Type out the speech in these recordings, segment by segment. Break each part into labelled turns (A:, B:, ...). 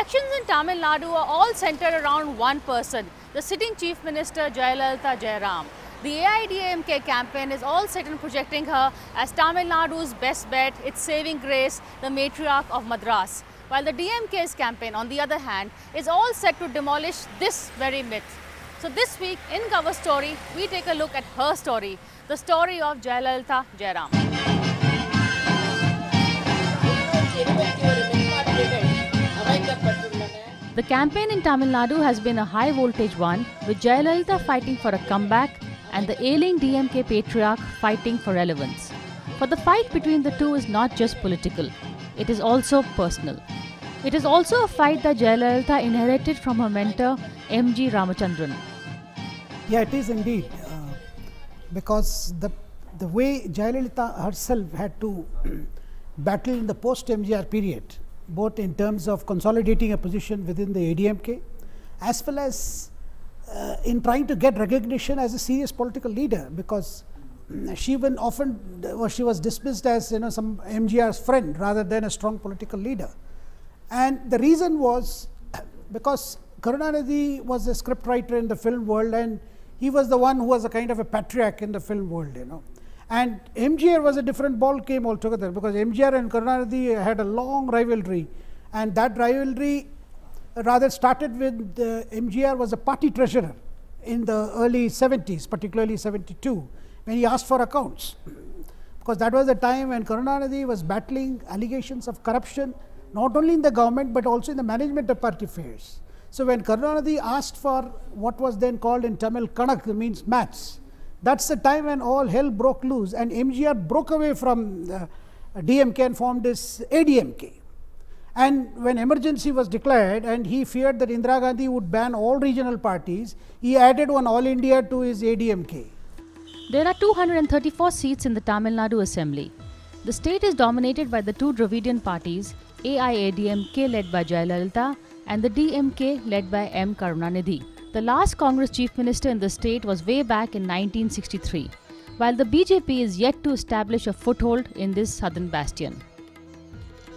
A: elections in Tamil Nadu are all centered around one person, the sitting Chief Minister Jayalalithaa. The AIDMK campaign is all set on projecting her as Tamil Nadu's best bet, its saving grace, the matriarch of Madras. While the DMK's campaign, on the other hand, is all set to demolish this very myth. So this week in Cover Story, we take a look at her story, the story of Jayalalithaa Jayaram. The campaign in Tamil Nadu has been a high voltage one, with Jayalalithaa fighting for a comeback and the ailing DMK patriarch fighting for relevance. For the fight between the two is not just political, it is also personal. It is also a fight that Jayalalithaa inherited from her mentor M.G. Ramachandran.
B: Yeah, it is indeed, because the way Jayalalithaa herself had to battle in the post-MGR period, both in terms of consolidating a position within the AIDMK, as well as in trying to get recognition as a serious political leader, because she was dismissed as some MGR's friend rather than a strong political leader. And the reason was because Karunanidhi was a scriptwriter in the film world, and he was the one who was a kind of a patriarch in the film world, And MGR was a different ball game altogether, because MGR and Karunanidhi had a long rivalry, and that rivalry rather started with MGR was a party treasurer in the early 70s, particularly 72, when he asked for accounts, because that was the time when Karunanidhi was battling allegations of corruption, not only in the government but also in the management of party affairs. So when Karunanidhi asked for what was then called in Tamil Kanak, means maths, that's the time when all hell broke loose, and MGR broke away from DMK and formed this AIDMK. And when emergency was declared and he feared that Indira Gandhi would ban all regional parties, he added one All India to his AIDMK.
A: There are 234 seats in the Tamil Nadu Assembly. The state is dominated by the two Dravidian parties, AIDMK led by Jayalalithaa and the DMK led by M. Karunanidhi. The last Congress Chief Minister in the state was way back in 1963, while the BJP is yet to establish a foothold in this southern bastion.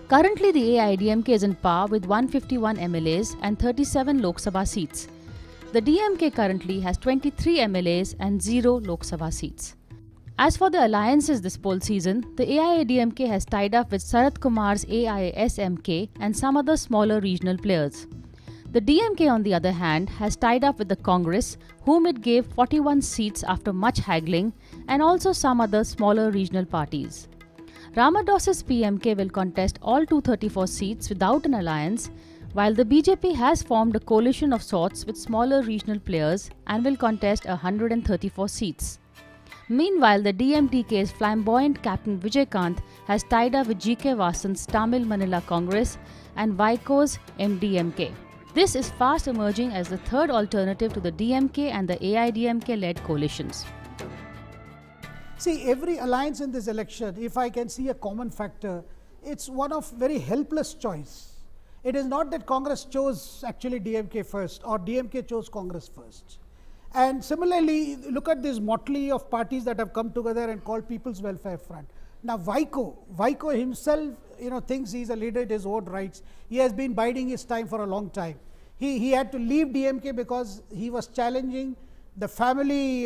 A: Currently, the AIDMK is in power with 151 MLAs and 37 Lok Sabha seats. The DMK currently has 23 MLAs and 0 Lok Sabha seats. As for the alliances this poll season, the AIDMK has tied up with Sarath Kumar's AISMK and some other smaller regional players. The DMK, on the other hand, has tied up with the Congress, whom it gave 41 seats after much haggling, and also some other smaller regional parties. Ramados's PMK will contest all 234 seats without an alliance, while the BJP has formed a coalition of sorts with smaller regional players and will contest 134 seats. Meanwhile, the DMDK's flamboyant Captain Vijaykanth has tied up with GK Vasan's Tamil Manila Congress and Vaiko's MDMK. This is fast emerging as the third alternative to the DMK and the AIDMK-led coalitions.
B: See, every alliance in this election, if I can see a common factor, it's one of very helpless choice. It is not that Congress chose actually DMK first or DMK chose Congress first. And similarly, look at this motley of parties that have come together and called People's Welfare Front. Now, Vaiko himself, thinks he's a leader in his own rights. He has been biding his time for a long time. He had to leave DMK because he was challenging the family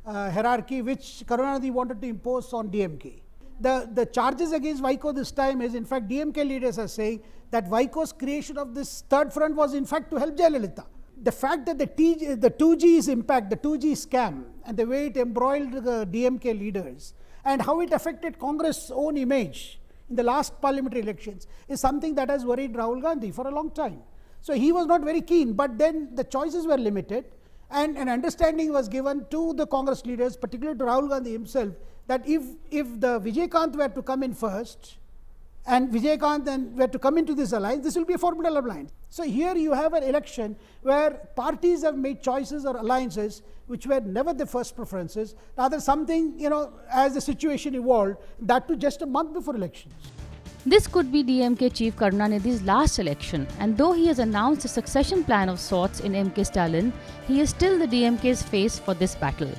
B: hierarchy which Karunanidhi wanted to impose on DMK. The charges against Vaiko this time is, in fact, DMK leaders are saying that Vaiko's creation of this third front was in fact to help Jayalalithaa. The fact that the 2G's impact, the 2G scam, and the way it embroiled the DMK leaders and how it affected Congress' own image in the last parliamentary elections is something that has worried Rahul Gandhi for a long time. So he was not very keen, but then the choices were limited, and an understanding was given to the Congress leaders, particularly to Rahul Gandhi himself, that if the Vijaykanth were to come in first, and Vijaykanth then were to come into this alliance, this will be a formidable alliance. So here you have an election where parties have made choices or alliances which were never the first preferences, rather something, as the situation evolved, that too just a month before elections.
A: This could be DMK Chief Karunanidhi's last election, and though he has announced a succession plan of sorts in MK Stalin, he is still the DMK's face for this battle.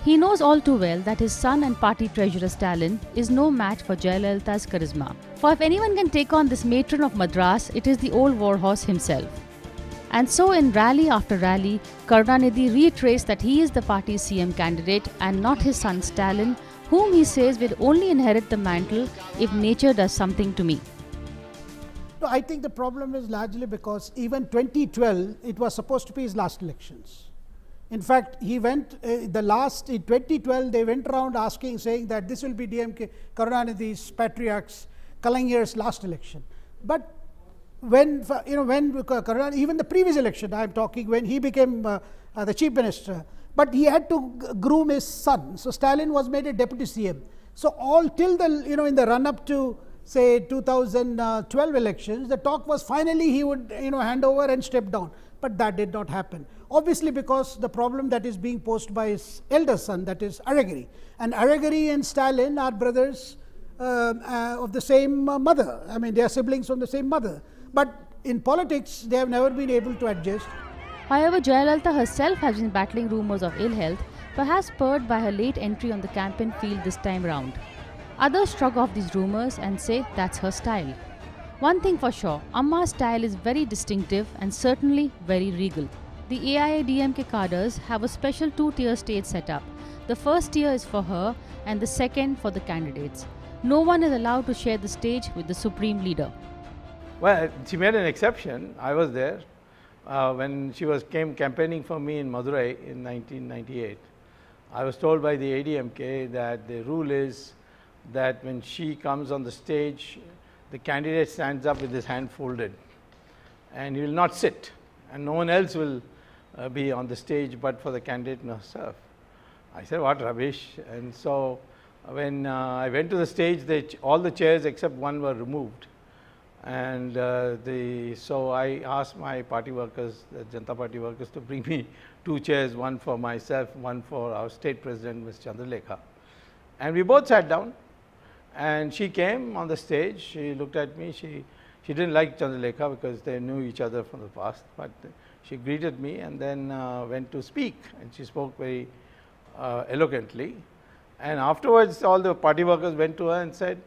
A: He knows all too well that his son and party treasurer Stalin is no match for Jayalalitha's charisma. For if anyone can take on this matron of Madras, it is the old warhorse himself. And so in rally after rally, Karunanidhi reiterates that he is the party's CM candidate and not his son Stalin, whom he says will only inherit the mantle if nature does something to me.
B: No, I think the problem is largely because even 2012, it was supposed to be his last elections. In fact, he went, in 2012, they went around saying that this will be DMK, Karunanidhi's, patriarch's, Kalaigner's last election. But when Karunanidhi, even the previous election, I am talking, when he became the chief minister, but he had to groom his son. So Stalin was made a deputy CM. So all till the, in the run up to say 2012 elections, the talk was finally he would, hand over and step down. But that did not happen. Obviously, because the problem that is being posed by his elder son, that is Aragiri. And Aragiri and Stalin are brothers of the same mother. I mean, they are siblings from the same mother. But in politics, they have never been able to adjust.
A: However, Jayalalithaa herself has been battling rumours of ill health, perhaps spurred by her late entry on the campaign field this time round. Others shrug off these rumours and say that's her style. One thing for sure, Amma's style is very distinctive and certainly very regal. The AIDMK cadres have a special two-tier stage set up. The first tier is for her and the second for the candidates. No one is allowed to share the stage with the supreme leader.
C: Well, she made an exception. I was there when she came campaigning for me in Madurai in 1998. I was told by the AIDMK that the rule is that when she comes on the stage, the candidate stands up with his hand folded and he will not sit, and no one else will be on the stage but for the candidate herself. I said, what rubbish. And so when I went to the stage, all the chairs except one were removed. And so I asked my party workers, the Janata Party workers, to bring me two chairs, one for myself, one for our state president, Ms. Jayalalithaa. And we both sat down. And she came on the stage, she looked at me, she didn't like Jayalalithaa because they knew each other from the past, but she greeted me and then went to speak, and she spoke very eloquently. And afterwards, all the party workers went to her and said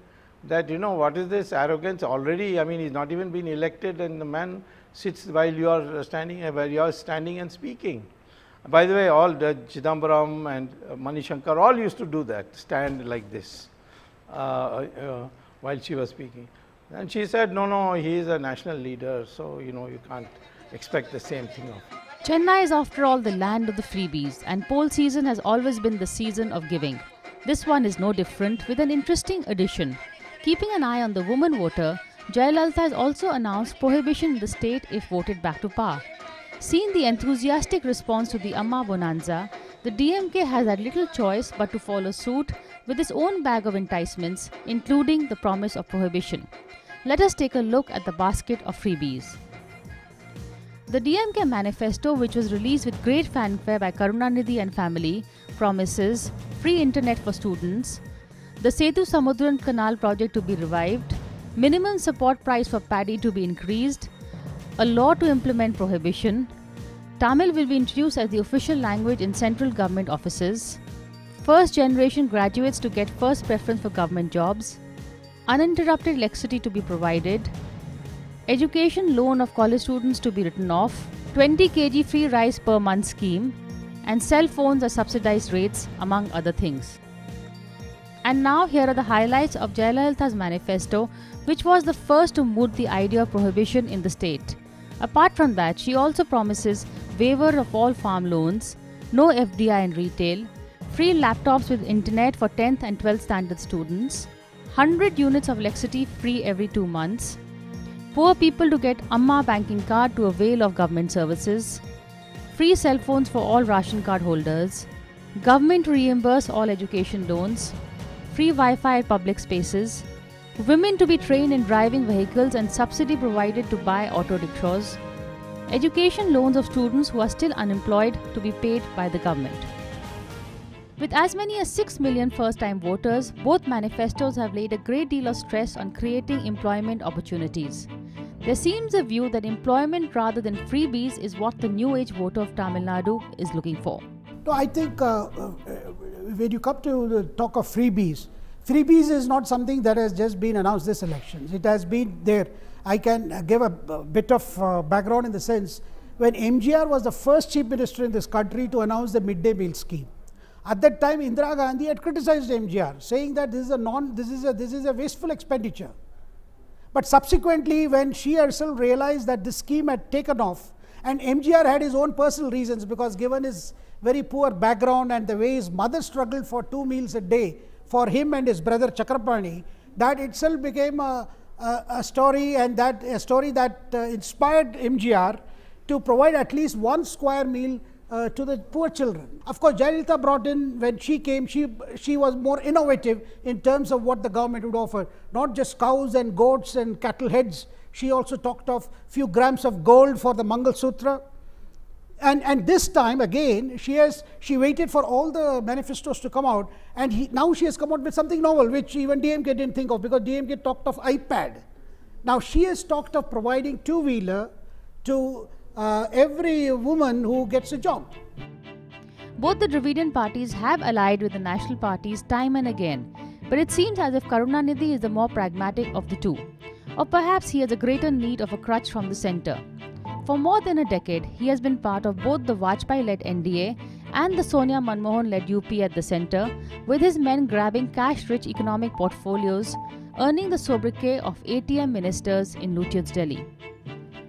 C: that, what is this arrogance already? I mean, he's not even been elected and the man sits while you are standing and speaking. By the way, all the Chidambaram and Manishankar all used to do that, stand like this. While she was speaking. And she said, no, he is a national leader, so you can't expect the same thing of him.
A: Chennai is after all the land of the freebies, and poll season has always been the season of giving. This one is no different, with an interesting addition. Keeping an eye on the woman voter, Jayalalithaa has also announced prohibition in the state if voted back to power. Seeing the enthusiastic response to the Amma Bonanza, the DMK has had little choice but to follow suit with its own bag of enticements, including the promise of prohibition. Let us take a look at the basket of freebies. The DMK manifesto, which was released with great fanfare by Karunanidhi and family, promises free internet for students, the Setu Samudran Canal project to be revived, minimum support price for paddy to be increased, a law to implement prohibition, Tamil will be introduced as the official language in central government offices, first generation graduates to get first preference for government jobs, uninterrupted electricity to be provided, education loan of college students to be written off, 20 kg free rice per month scheme, and cell phones at subsidized rates, among other things. And now here are the highlights of Jayalalitha's manifesto, which was the first to moot the idea of prohibition in the state. Apart from that, she also promises waiver of all farm loans, no FDI in retail, free laptops with internet for 10th and 12th standard students, 100 units of electricity free every 2 months, poor people to get Amma banking card to avail of government services, free cell phones for all ration card holders, government to reimburse all education loans, free Wi-Fi at public spaces, women to be trained in driving vehicles and subsidy provided to buy auto rickshaws, education loans of students who are still unemployed to be paid by the government. With as many as 6 million first-time voters, both manifestos have laid a great deal of stress on creating employment opportunities. There seems a view that employment rather than freebies is what the new age voter of Tamil Nadu is looking for.
B: No, I think when you come to the talk of freebies, freebies is not something that has just been announced this election. It has been there. I can give a bit of background in the sense when MGR was the first chief minister in this country to announce the midday meal scheme. At that time, Indira Gandhi had criticized MGR, saying that this is a wasteful expenditure. But subsequently, when she herself realized that this scheme had taken off, and MGR had his own personal reasons, because given his very poor background and the way his mother struggled for 2 meals a day for him and his brother Chakrapani, that itself became a story, and that a story that inspired MGR to provide at least 1 square meal to the poor children. Of course, Jayalalithaa brought in, when she came, she was more innovative in terms of what the government would offer. Not just cows and goats and cattle heads. She also talked of few grams of gold for the Mangal Sutra. And this time again, she waited for all the manifestos to come out, and now she has come out with something novel, which even DMK didn't think of, because DMK talked of iPad. Now she has talked of providing 2-wheeler to every woman who gets a job.
A: Both the Dravidian parties have allied with the national parties time and again, but it seems as if Karunanidhi is the more pragmatic of the two. Or perhaps he has a greater need of a crutch from the centre. For more than a decade, he has been part of both the Vajpayee-led NDA and the Sonia Manmohan-led UP at the centre, with his men grabbing cash-rich economic portfolios, earning the sobriquet of ATM ministers in Lutyat's Delhi.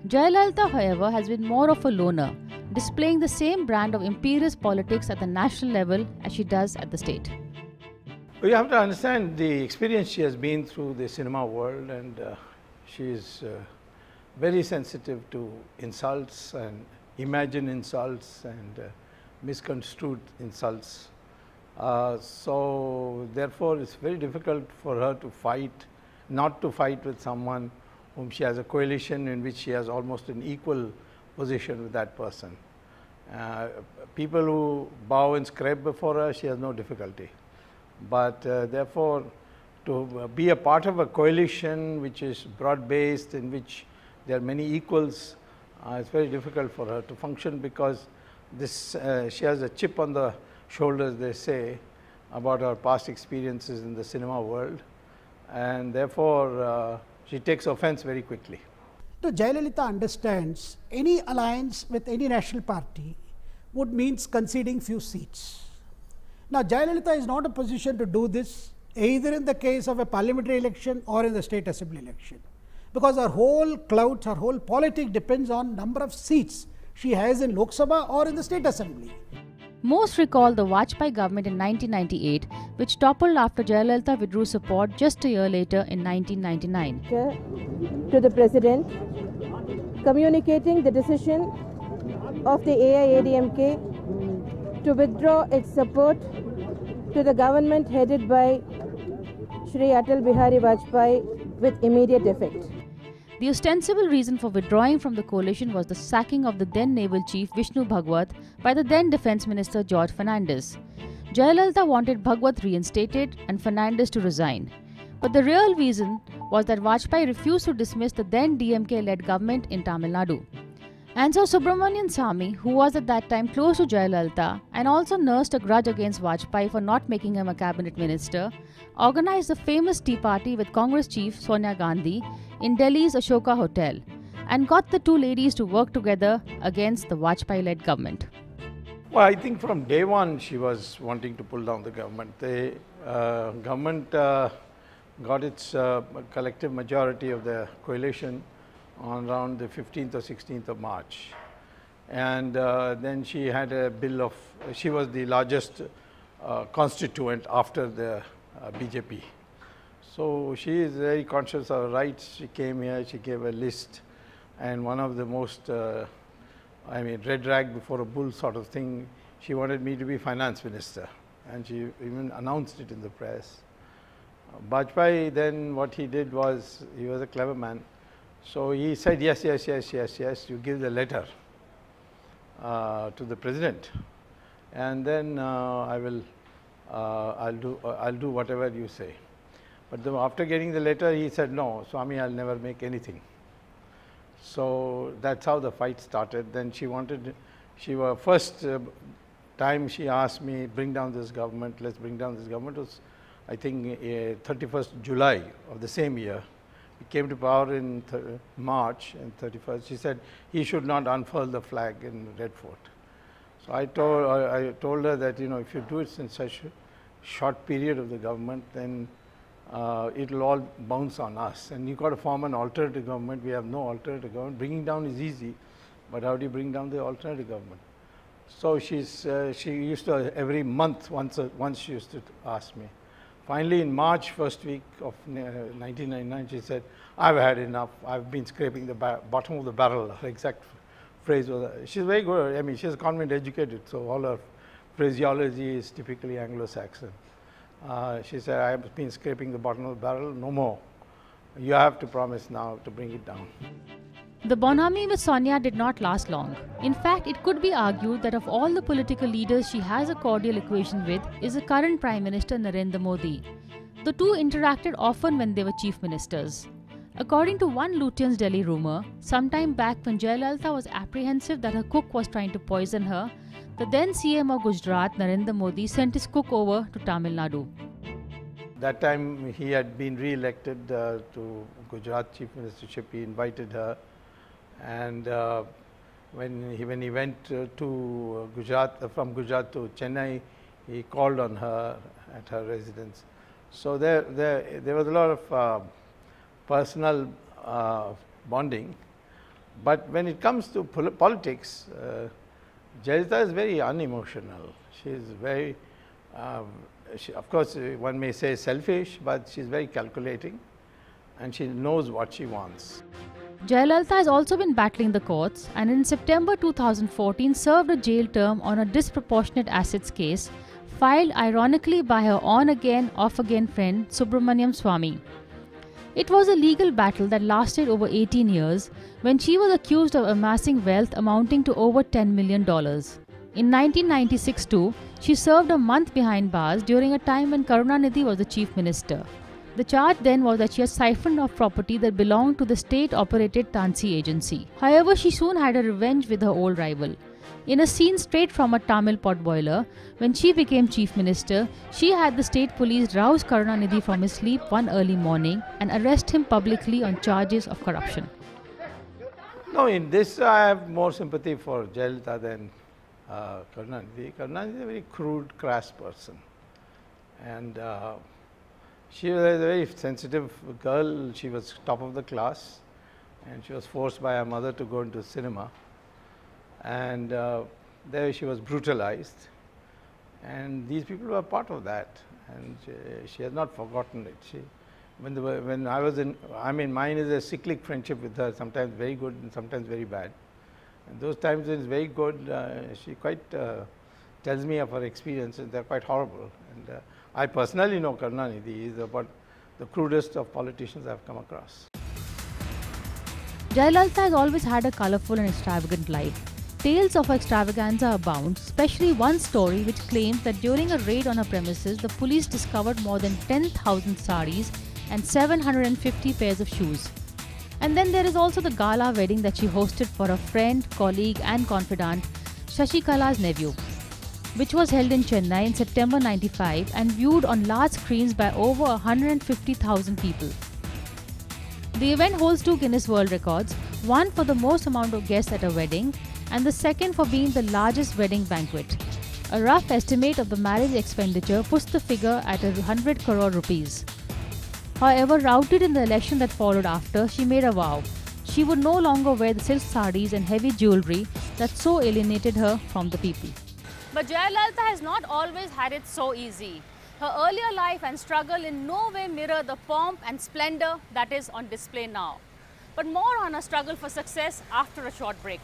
A: Jayalalithaa, however, has been more of a loner, displaying the same brand of imperious politics at the national level as she does at the state.
C: Well, you have to understand the experience she has been through the cinema world, and she is very sensitive to insults and imagined insults and misconstrued insults. So therefore, it's very difficult for her to fight, not to fight with someone whom she has a coalition in which she has almost an equal position with that person. People who bow and scrape before her, she has no difficulty. But therefore, to be a part of a coalition which is broad-based, in which there are many equals, it's very difficult for her to function, because this she has a chip on the shoulders, they say, about her past experiences in the cinema world, and therefore she takes offense very quickly.
B: So Jayalalithaa understands any alliance with any national party would mean conceding few seats. Now, Jayalalithaa is not in a position to do this either in the case of a parliamentary election or in the state assembly election, because her whole clout, her whole politics depends on number of seats she has in Lok Sabha or in the state assembly.
A: Most recall the Vajpayee government in 1998, which toppled after Jayalalithaa withdrew support just a year later in 1999.
D: To the President, communicating the decision of the AIDMK to withdraw its support to the government headed by Shri Atal Bihari Vajpayee with immediate effect.
A: The ostensible reason for withdrawing from the coalition was the sacking of the then Naval Chief Vishnu Bhagwat by the then Defence Minister George Fernandes. Jayalalithaa wanted Bhagwat reinstated and Fernandes to resign. But the real reason was that Vajpayee refused to dismiss the then DMK-led government in Tamil Nadu. And so Subramanian Samy, who was at that time close to Jayalalithaa and also nursed a grudge against Vajpayee for not making him a cabinet minister, organized the famous tea party with Congress chief Sonia Gandhi in Delhi's Ashoka Hotel and got the two ladies to work together against the Vajpayee-led government.
C: Well, I think from day one she was wanting to pull down the government. The government got its collective majority of the coalition on around the 15th or 16th of March. And then she had a bill of, she was the largest constituent after the BJP. So she is very conscious of her rights. She came here, she gave a list, and one of the most, red rag before a bull sort of thing, she wanted me to be finance minister, and she even announced it in the press. Vajpayee then, what he did was, he was a clever man. So he said, yes, you give the letter to the president, and then I'll do whatever you say. But after getting the letter, he said, no, Swami, I'll never make anything. So that's how the fight started. Then she was first time she asked me, bring down this government, let's bring down this government, was I think 31st July of the same year. He came to power in March, and 31st, she said he should not unfurl the flag in Red Fort. So I told her that, if you do it in such a short period of the government, then it will all bounce on us. And you got to form an alternative government. We have no alternative government. Bringing down is easy, but how do you bring down the alternative government? So she used to, every month, once she used to ask me. Finally, in March, first week of 1999, she said, I've had enough. I've been scraping the bottom of the barrel. Her exact phrase was that. She's very good. I mean, she's convent educated, so all her phraseology is typically Anglo-Saxon. She said, I've been scraping the bottom of the barrel, no more. You have to promise now to bring it down.
A: The bonhomie with Sonia did not last long. In fact, it could be argued that of all the political leaders she has a cordial equation with is the current Prime Minister Narendra Modi. The two interacted often when they were chief ministers. According to one Lutyens Delhi rumour, sometime back when Jayalalithaa was apprehensive that her cook was trying to poison her, the then CM of Gujarat, Narendra Modi, sent his cook over to Tamil Nadu.
C: That time he had been re-elected to Gujarat chief ministership. He invited her. And when he went to Gujarat, from Gujarat to Chennai, he called on her at her residence. So there was a lot of personal bonding. But when it comes to politics, Jayalalithaa is very unemotional. She is very, of course, one may say selfish, but she is very calculating, and she knows what she wants.
A: Jayalalithaa has also been battling the courts and in September 2014 served a jail term on a disproportionate assets case filed ironically by her on-again, off-again friend Subramaniam Swamy. It was a legal battle that lasted over 18 years when she was accused of amassing wealth amounting to over $10 million. In 1996 too, she served a month behind bars during a time when Karunanidhi was the chief minister. The charge then was that she had siphoned off property that belonged to the state-operated Tansi agency. However, she soon had a revenge with her old rival. In a scene straight from a Tamil potboiler, when she became chief minister, she had the state police rouse Karunanidhi from his sleep one early morning and arrest him publicly on charges of corruption.
C: No, in this I have more sympathy for Jayalalithaa than Karunanidhi. Karunanidhi is a very crude, crass person. And she was a very sensitive girl. She was top of the class, and she was forced by her mother to go into cinema. And there she was brutalized. And these people were part of that, and she has not forgotten it. When I was in, I mean, mine is a cyclic friendship with her, sometimes very good and sometimes very bad. And those times when it's very good, she quite tells me of her experiences. They're quite horrible. And I personally know Karunanidhi is about the crudest of politicians I've come across.
A: Jayalalithaa has always had a colourful and extravagant life. Tales of her extravaganza abound, especially one story which claims that during a raid on her premises, the police discovered more than 10,000 saris and 750 pairs of shoes. And then there is also the gala wedding that she hosted for her friend, colleague and confidant, Shashikala's nephew, which was held in Chennai in September 95 and viewed on large screens by over 150,000 people. The event holds 2 Guinness World Records, one for the most amount of guests at a wedding and the second for being the largest wedding banquet. A rough estimate of the marriage expenditure puts the figure at 100 crore rupees. However, routed in the election that followed after, she made a vow. She would no longer wear the silk sarees and heavy jewellery that so alienated her from the people.
E: But Jayalalithaa has not always had it so easy. Her earlier life and struggle in no way mirror the pomp and splendour that is on display now. But more on her struggle for success after a short break.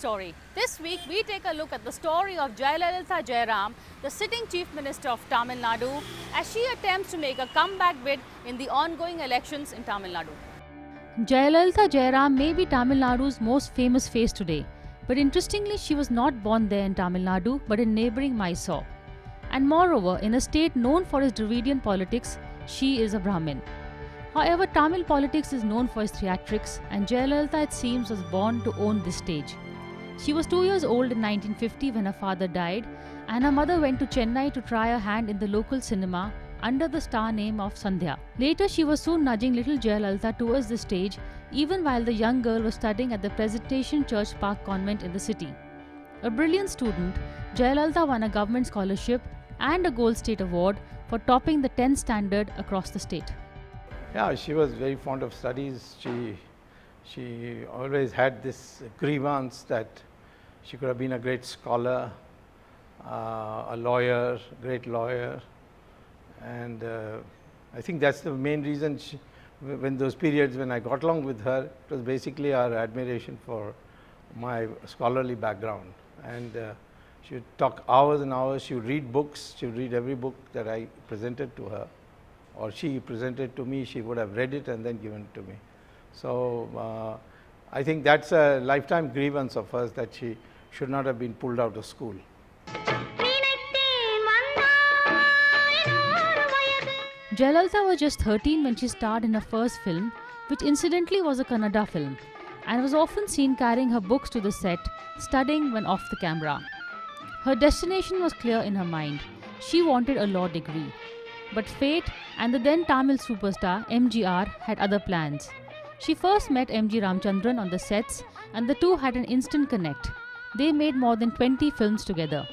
E: Story. This week we take a look at the story of Jayalalithaa Jayaram, the sitting Chief Minister of Tamil Nadu, as she attempts to make a comeback bid in the ongoing elections in Tamil Nadu.
A: Jayalalithaa Jayaram may be Tamil Nadu's most famous face today, but interestingly she was not born there in Tamil Nadu but in neighbouring Mysore. And moreover, in a state known for its Dravidian politics, she is a Brahmin. However, Tamil politics is known for its theatrics, and Jayalalithaa, it seems, was born to own this stage. She was 2 years old in 1950 when her father died, and her mother went to Chennai to try her hand in the local cinema under the star name of Sandhya. Later, she was soon nudging little Jayalalithaa towards the stage, even while the young girl was studying at the Presentation Church Park Convent in the city. A brilliant student, Jayalalithaa won a government scholarship and a Gold State Award for topping the 10th standard across the state.
C: Yeah, she was very fond of studies. She always had this grievance that she could have been a great scholar, a lawyer, great lawyer, and I think that's the main reason when those periods when I got along with her, it was basically her admiration for my scholarly background. And she would talk hours and hours, she would read books, she would read every book that I presented to her, or she presented to me, she would have read it and then given it to me. So I think that's a lifetime grievance of hers, that she should not have been pulled out of school.
A: Jayalalithaa was just 13 when she starred in her first film, which incidentally was a Kannada film, and was often seen carrying her books to the set, studying when off the camera. Her destination was clear in her mind. She wanted a law degree. But fate and the then Tamil superstar MGR had other plans. She first met MG Ramchandran on the sets, and the two had an instant connect. They made more than 20 films together.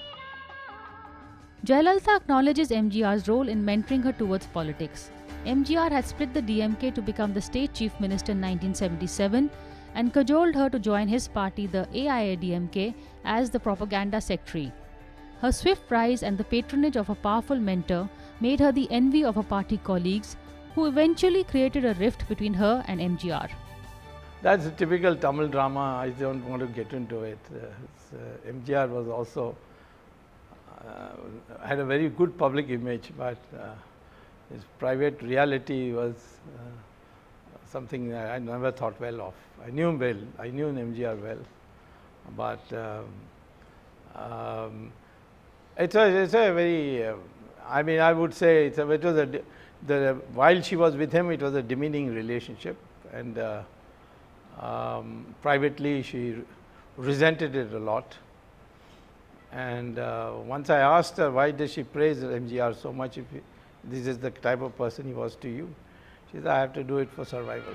A: Jayalalithaa acknowledges MGR's role in mentoring her towards politics. MGR had split the DMK to become the state chief minister in 1977 and cajoled her to join his party, the AIDMK, as the propaganda secretary. Her swift rise and the patronage of a powerful mentor made her the envy of her party colleagues, who eventually created a rift between her and MGR.
C: That's a typical Tamil drama. I don't want to get into it. MGR was also had a very good public image, but his private reality was something that I never thought well of. I knew him well. I knew MGR well, but it's a very. I mean, I would say it was while she was with him, it was a demeaning relationship, and privately she resented it a lot. And once I asked her, why does she praise MGR so much if this is the type of person he was to you? She said, I have to do it for survival.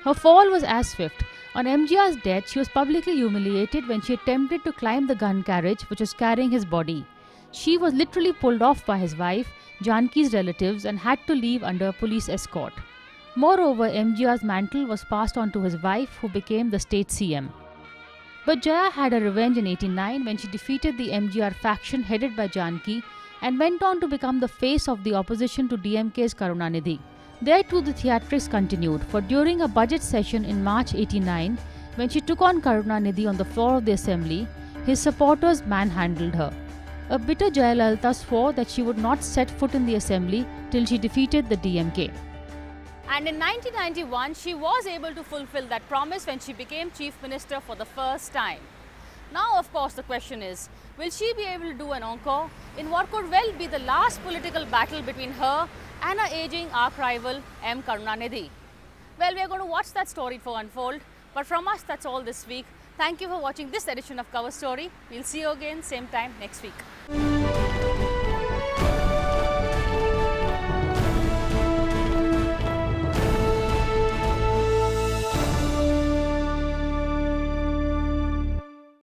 A: Her fall was as swift. On MGR's death, she was publicly humiliated when she attempted to climb the gun carriage which was carrying his body. She was literally pulled off by his wife, Janki's relatives, and had to leave under a police escort. Moreover, MGR's mantle was passed on to his wife, who became the state CM. But Jaya had her revenge in 1989 when she defeated the MGR faction headed by Janki and went on to become the face of the opposition to DMK's Karunanidhi. There too the theatrics continued, for during a budget session in March 1989, when she took on Karunanidhi on the floor of the assembly, his supporters manhandled her. A bitter Jayalalithaa swore that she would not set foot in the assembly till she defeated the DMK.
E: And in 1991, she was able to fulfill that promise when she became Chief Minister for the first time. Now, of course, the question is, will she be able to do an encore in what could well be the last political battle between her and her aging arch rival M. Karunanidhi? Well, we are going to watch that story for unfold. But from us, that's all this week. Thank you for watching this edition of Cover Story. We'll see you again same time next week.